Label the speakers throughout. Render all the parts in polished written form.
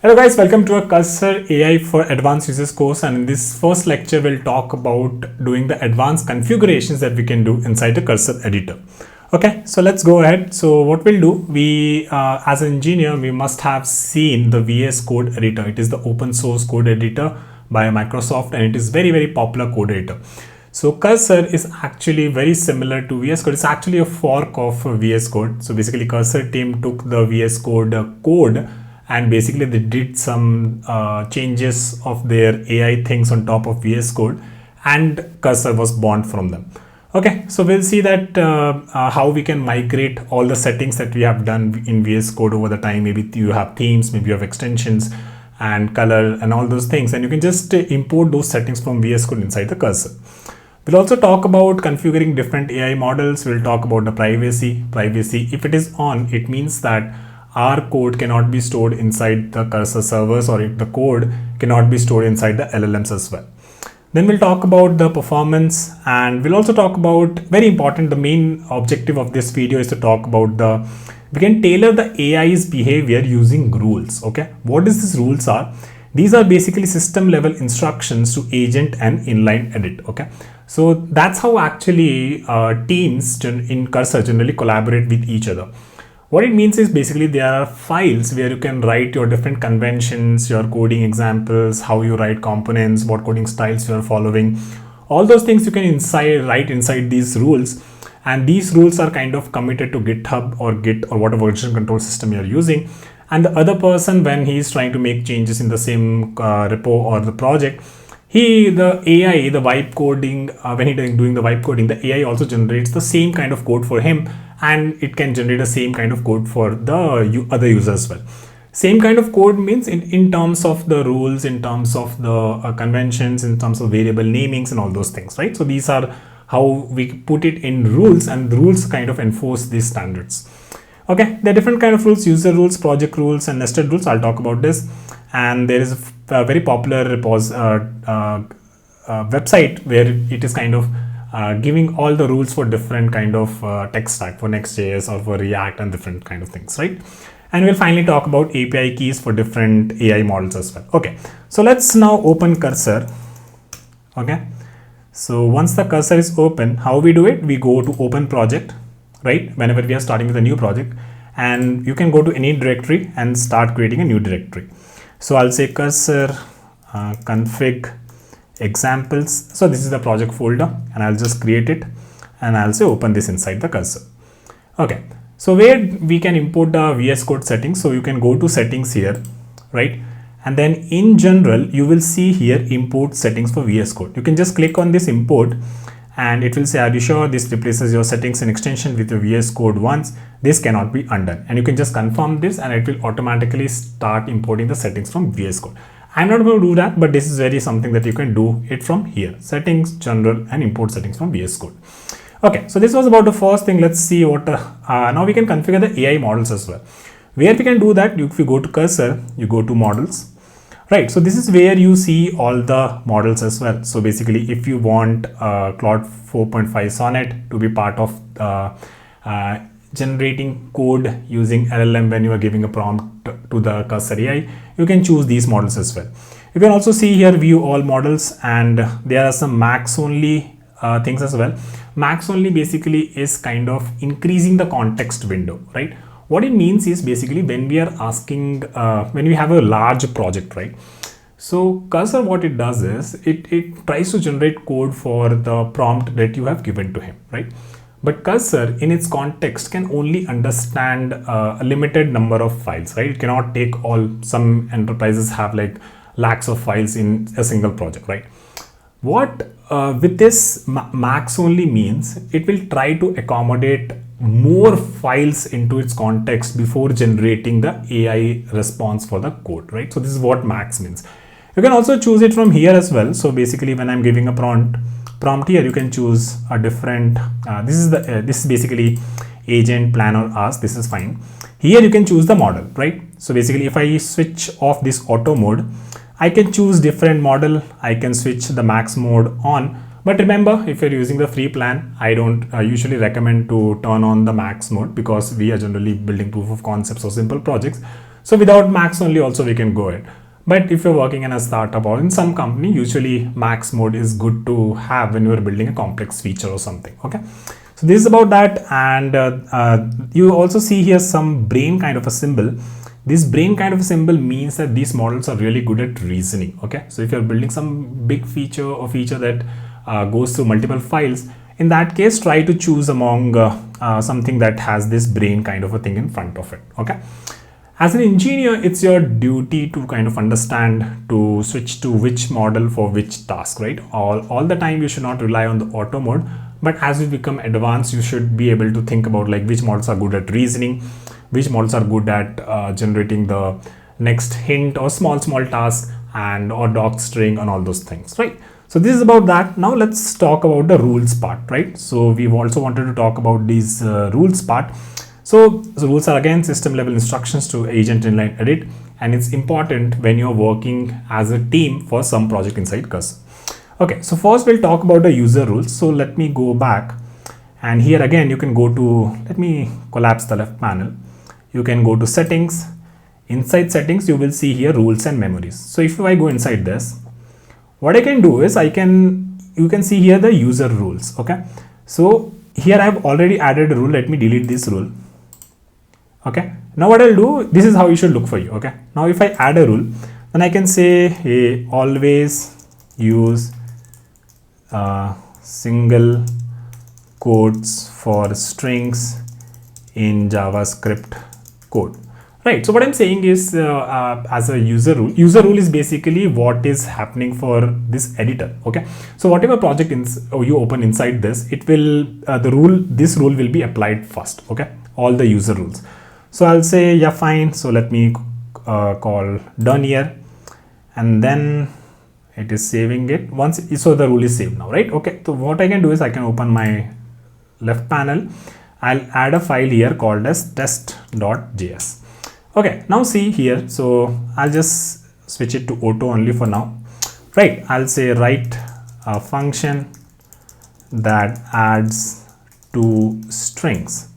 Speaker 1: Hello guys, welcome to a Cursor AI for Advanced Users course, and in this first lecture we'll talk about doing the advanced configurations that we can do inside the Cursor editor. Okay, so let's go ahead. So what we'll do, we as an engineer, we must have seen the VS Code editor. It is the open source code editor by Microsoft and it is very popular code editor. So Cursor is actually very similar to VS Code. It's actually a fork of VS Code. So basically Cursor team took the VS Code code and basically they did some changes of their AI things on top of VS Code, and Cursor was born from them. Okay, so we'll see that how we can migrate all the settings that we have done in VS Code over the time. Maybe you have themes, maybe you have extensions and color and all those things, and you can just import those settings from VS Code inside the Cursor. We'll also talk about configuring different AI models. We'll talk about the privacy. If it is on, it means that our code cannot be stored inside the Cursor servers, or if the code cannot be stored inside the LLMs as well. Then we'll talk about the performance, and we'll also talk about, very important, the main objective of this video is to talk about we can tailor the AI's behavior using rules. Okay, what is these rules are? These are basically system level instructions to agent and inline edit. Okay, so that's how actually teams in Cursor generally collaborate with each other. What it means is basically there are files where you can write your different conventions, your coding examples, how you write components, what coding styles you are following. All those things you can write inside these rules, and these rules are kind of committed to GitHub or Git or whatever version control system you're using. And the other person, when he's trying to make changes in the same repo or the project, the AI, the vibe coding, when he's doing the vibe coding, the AI also generates the same kind of code for him, and it can generate the same kind of code for the other users as well. Same kind of code means in terms of the rules, in terms of the conventions, in terms of variable namings and all those things, right? So these are how we put it in rules, and the rules kind of enforce these standards. Okay, there are different kind of rules: user rules, project rules, and nested rules. I'll talk about this. And there is a very popular website where it is kind of giving all the rules for different kind of tech stack, for Next.js or for React and different kind of things, right? And we'll finally talk about API keys for different AI models as well. Okay, so let's now open Cursor. Okay, so once the Cursor is open, how we do it? We go to open project, right? Whenever we are starting with a new project, and you can go to any directory and start creating a new directory. So I'll say Cursor config examples. So this is the project folder, and I'll just create it, and I'll say open this inside the Cursor. Okay, so where we can import the VS Code settings, so you can go to settings here, right? And then in general, you will see here import settings for VS Code. You can just click on this import, and it will say, are you sure this replaces your settings and extension with your VS Code once? This cannot be undone. And you can just confirm this, and it will automatically start importing the settings from VS Code. I'm not going to do that, but this is very something that you can do it from here: settings, general, and import settings from VS Code. Okay, so this was about the first thing. Let's see what now we can configure the AI models as well. Where we can do that, if you go to Cursor, you go to models, right? So this is where you see all the models as well. So basically, if you want Claude 4.5 Sonnet to be part of generating code using LLM when you are giving a prompt to the Cursor AI, you can choose these models as well. You can also see here view all models, and there are some max only things as well. Max only basically is kind of increasing the context window, right? What it means is basically when we are asking, when we have a large project, right? So Cursor, what it does is it tries to generate code for the prompt that you have given to him, right? But Cursor in its context can only understand a limited number of files, right? It cannot take all. Some enterprises have like lakhs of files in a single project, right? What with this max only means, it will try to accommodate more files into its context before generating the AI response for the code, right? So this is what max means. You can also choose it from here as well. So basically, when I'm giving a prompt here, you can choose a different this is basically agent, plan, or ask. This is fine. Here you can choose the model, right? So basically, if I switch off this auto mode, I can choose different model. I can switch the max mode on. But remember, if you're using the free plan, I don't usually recommend to turn on the max mode, because we are generally building proof of concepts or simple projects. So without max only also we can go ahead. But if you're working in a startup or in some company, usually max mode is good to have when you're building a complex feature or something. Okay, so this is about that. And you also see here some brain kind of a symbol. This brain kind of a symbol means that these models are really good at reasoning. Okay, so if you're building some big feature or feature that goes through multiple files, in that case try to choose among something that has this brain kind of a thing in front of it. Okay, as an engineer, it's your duty to kind of understand to switch to which model for which task, right? All the time you should not rely on the auto mode, but as you become advanced, you should be able to think about like which models are good at reasoning, which models are good at generating the next hint or small tasks and or doc string and all those things, right? So this is about that. Now let's talk about the rules part, right? So we've also wanted to talk about these rules part. So the rules are again system level instructions to agent inline edit, and it's important when you're working as a team for some project inside Cursor. Okay, so first we'll talk about the user rules. So let me go back, and here again you can go to, let me collapse the left panel. You can go to settings. Inside settings you will see here rules and memories. So if I go inside this, what I can do is you can see here the user rules. Okay, so here I've already added a rule. Let me delete this rule. Okay, now what I'll do, this is how you should look for you. Okay, now if I add a rule, then I can say, hey, always use single quotes for strings in JavaScript code, right? So what I'm saying is as a user rule is basically what is happening for this editor. Okay, so whatever project you open inside this, it will this rule will be applied first. Okay, all the user rules. So I'll say, yeah, fine. So let me call done here, and then it is saving it once. So the rule is saved now, right? Okay, so what I can do is I can open my left panel. I'll add a file here called as test.js. Okay, now see here. So I'll just switch it to auto only for now, right? I'll say write a function that adds two strings.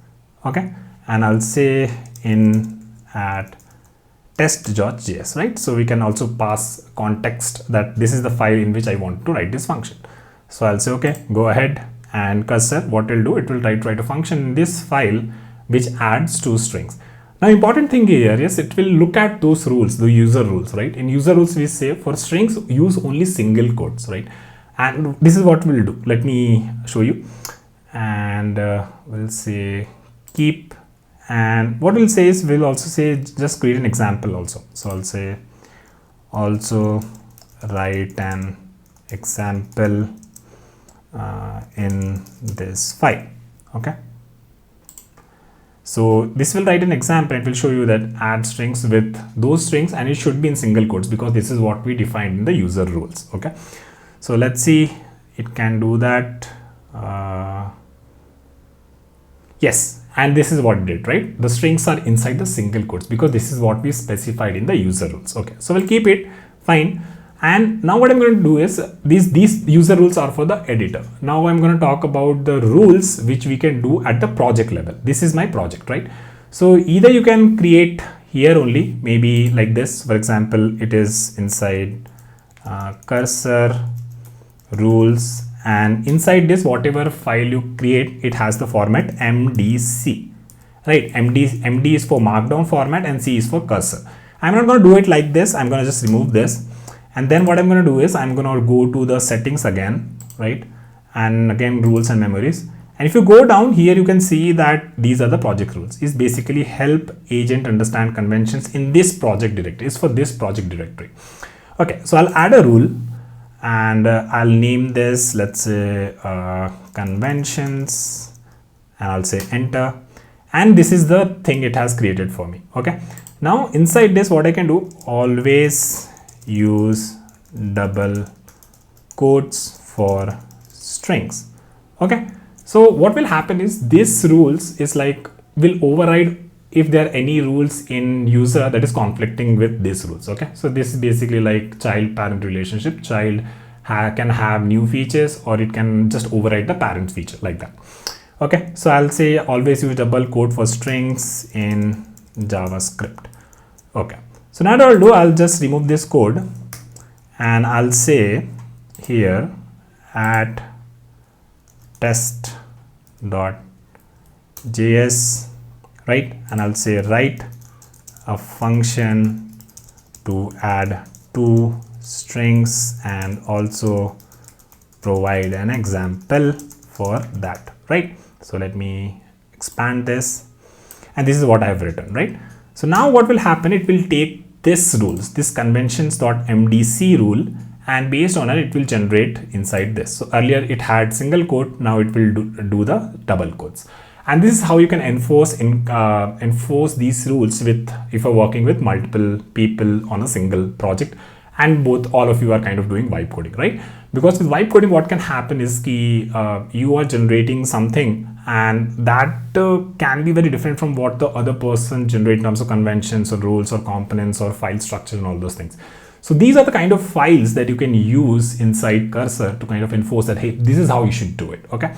Speaker 1: Okay, and I'll say in at test.js, right? So we can also pass context that this is the file in which I want to write this function. So I'll say, okay, go ahead, and Cursor, what will do, it will write a function in this file which adds two strings. Now important thing here is it will look at those rules, the user rules, right? In user rules we say for strings use only single quotes, right? And this is what we'll do. Let me show you, and we'll say keep. And what we'll say is we'll also say just create an example also. So I'll say also write an example in this file. Okay, so this will write an example. It will show you that add strings with those strings, and it should be in single quotes because this is what we defined in the user rules. Okay, so let's see, it can do that. Yes, and this is what it did, right? The strings are inside the single quotes because this is what we specified in the user rules. Okay, so we'll keep it, fine. And now what I'm going to do is these user rules are for the editor. Now I'm going to talk about the rules which we can do at the project level. This is my project, right? So either you can create here only, maybe like this. For example, it is inside Cursor rules, and inside this whatever file you create, it has the format MDC, right? MD is for markdown format and C is for Cursor. I'm not going to do it like this. I'm going to just remove this, and then what I'm going to do is I'm going to go to the settings again, right? And again rules and memories, and if you go down here you can see that these are the project rules. Is basically help agent understand conventions in this project directory. Is for this project directory. Okay, so I'll add a rule, and I'll name this, let's say conventions, and I'll say enter, and this is the thing it has created for me. Okay, now inside this what I can do, always use double quotes for strings. Okay, so what will happen is this rules is like will override if there are any rules in user that is conflicting with these rules. Okay, so this is basically like child parent relationship. Child can have new features, or it can just override the parent feature like that. Okay, so I'll say always use double quote for strings in JavaScript. Okay, so now what I'll do, I'll just remove this code and I'll say here at test.js, right? And I'll say write a function to add two strings and also provide an example for that, right? So let me expand this, and this is what I have written, right? So now what will happen, it will take this rules, this conventions.mdc rule, and based on it will generate inside this. So earlier it had single quote, now it will do the double quotes. And this is how you can enforce these rules with, if you're working with multiple people on a single project and all of you are kind of doing vibe coding, right? Because with vibe coding, what can happen is you are generating something and that can be very different from what the other person generates in terms of conventions or rules or components or file structure and all those things. So these are the kind of files that you can use inside Cursor to kind of enforce that, hey, this is how you should do it. Okay.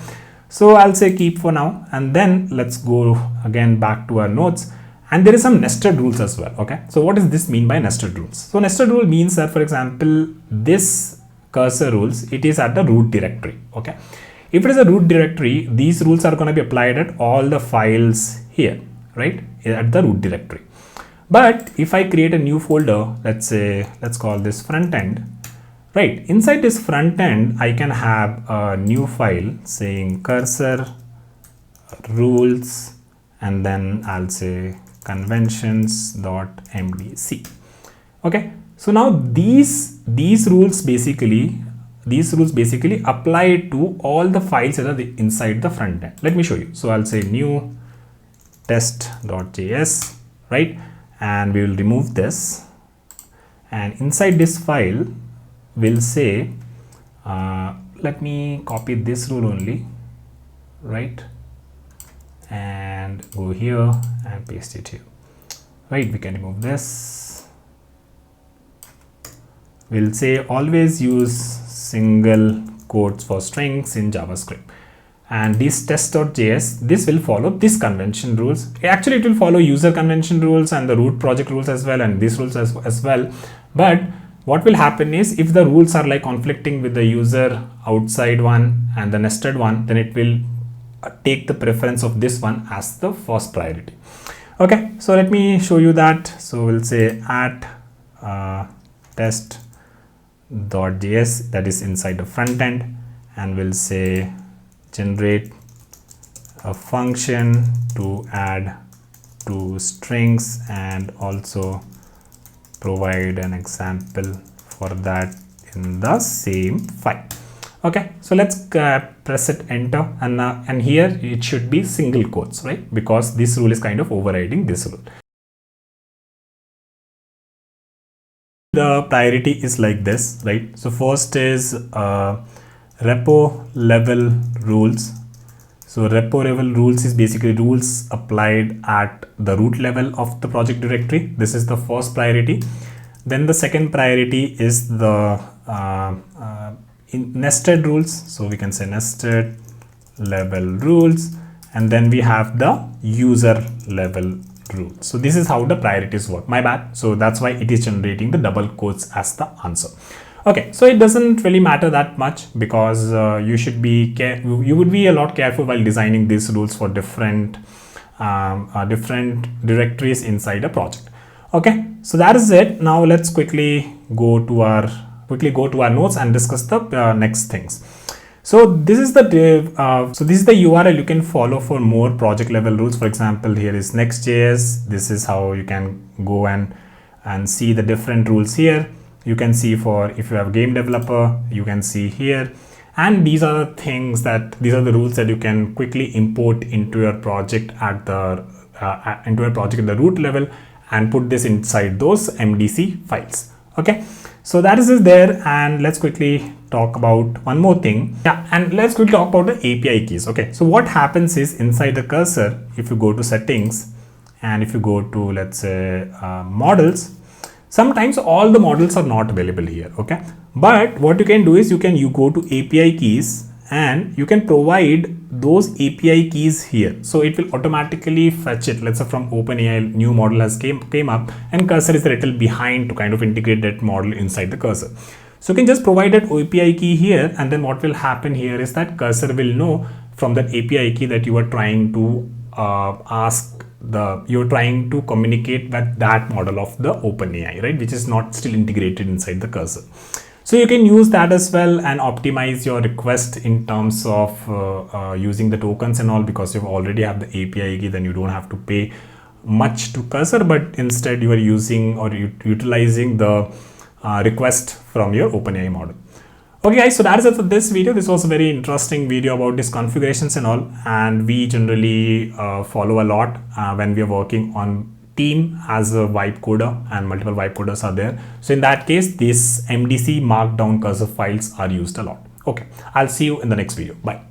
Speaker 1: So I'll say keep for now, and then let's go again back to our nodes. And there is some nested rules as well. Okay. So what does this mean by nested rules? So nested rule means that, for example, this Cursor rules, it is at the root directory. Okay. If it is a root directory, these rules are going to be applied at all the files here, right? At the root directory. But if I create a new folder, let's call this front end, right? Inside this front end, I can have a new file saying cursor rules, and then I'll say conventions.mdc. Okay. So now these rules basically apply to all the files that are inside the front end. Let me show you. So I'll say new test.js, right? And we will remove this, and inside this file we'll say let me copy this rule only, right, and go here and paste it here, right? We can remove this. We'll say always use single quotes for strings in JavaScript. And this test.js, this will follow this convention rules. Actually, it will follow user convention rules and the root project rules as well, and these rules as well. But what will happen is, if the rules are like conflicting with the user outside one and the nested one, then it will take the preference of this one as the first priority. Okay, so let me show you that. So we'll say at test.js, that is inside the front end, and we'll say generate a function to add two strings and also provide an example for that in the same file. Okay, so let's press it enter, and here it should be single quotes, right? Because this rule is kind of overriding this rule. The priority is like this, right? So first is repo level rules. So repo level rules is basically rules applied at the root level of the project directory. This is the first priority. Then the second priority is the nested rules. So we can say nested level rules, and then we have the user level rule. So this is how the priorities work. My bad. So that's why it is generating the double quotes as the answer. Okay, so it doesn't really matter that much, because you would be a lot careful while designing these rules for different directories inside a project. Okay, so that is it. Now let's quickly go to our notes and discuss the next things. So this is the URL you can follow for more project level rules. For example, here is Next.js. This is how you can go and see the different rules here. You can see for if you have game developer, you can see here, and these are the the rules that you can quickly import into your project at the root level and put this inside those MDC files. Okay, so that is it there, and let's quickly talk about one more thing. Yeah, and let's quickly talk about the API keys. Okay, so what happens is, inside the cursor, if you go to settings and if you go to, let's say, models, sometimes all the models are not available here. Okay, but what you can do is you go to API keys, and you can provide those API keys here. So it will automatically fetch it. Let's say from OpenAI, new model has came up, and cursor is a little behind to kind of integrate that model inside the cursor. So you can just provide that API key here, and then what will happen here is that cursor will know from that API key that you are trying to you're trying to communicate with that model of the OpenAI, right, which is not still integrated inside the cursor. So you can use that as well and optimize your request in terms of using the tokens and all, because you already have the API key. Then you don't have to pay much to cursor, but instead you are using or utilizing the request from your OpenAI model. Okay guys, so that is it for this video. This was a very interesting video about these configurations and all, and we generally follow a lot when we are working on team as a vibe coder, and multiple vibe coders are there. So in that case, these MDC markdown cursor files are used a lot. Okay, I'll see you in the next video. Bye.